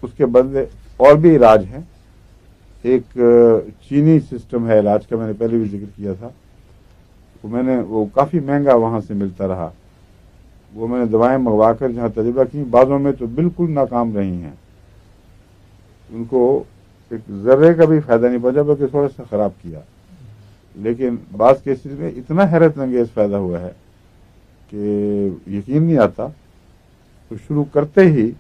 اس کے بدلے اور بھی علاج ہیں. ایک چینی سسٹم ہے علاج کا، میں نے پہلے بھی ذکر کیا تھا. وہ کافی مہنگا وہاں سے ملتا رہا. وہ میں نے دوائیں منگوا کر جہاں تجربہ کی، بعضوں میں تو بالکل ناکام رہی ہیں. ان کو ایک ذرے کا بھی فائدہ نہیں پہنچا بلکہ تھوڑا سا خراب کیا. لیکن بعض کیسز میں اتنا حیرت انگیز فائدہ ہوا ہے کہ یقین نہیں آتا. تو شروع کرتے ہی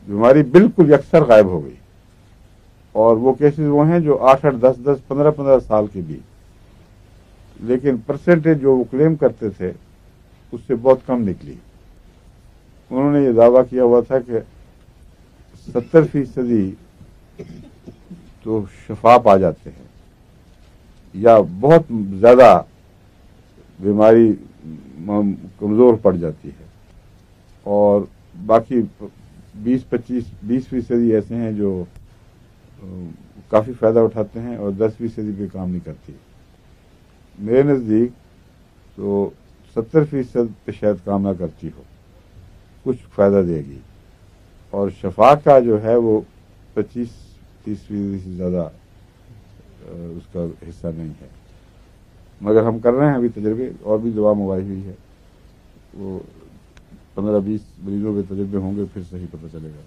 بیماری بالکل یکسر غائب ہو گئی. اور وہ کیسز وہ ہیں جو 8-8, 10-10, 15-15 سال کے بھی، لیکن پرسنٹیج جو وہ کلیم کرتے تھے اس سے بہت کم نکلی. انہوں نے یہ دعویٰ کیا ہوا تھا کہ 70% تو شفا پا جاتے ہیں یا بہت زیادہ بیماری کمزور پڑ جاتی ہے، اور باقی 20% ایسے ہیں جو کافی فائدہ اٹھاتے ہیں اور 10% پہ کام نہیں کرتی. میرے نزدیک تو 70% پہ شاید کام نہ کرتی ہو، کچھ فائدہ دے گی. اور شفا کا جو ہے وہ 25-30% سے زیادہ اس کا حصہ نہیں ہے. مگر ہم کر رہے ہیں ابھی تجربے، اور بھی دوا منگوائی ہوئی ہے. وہ 15-20 مریضوں کے تجربے ہوں گے، پھر صحیح پتہ چلے گا.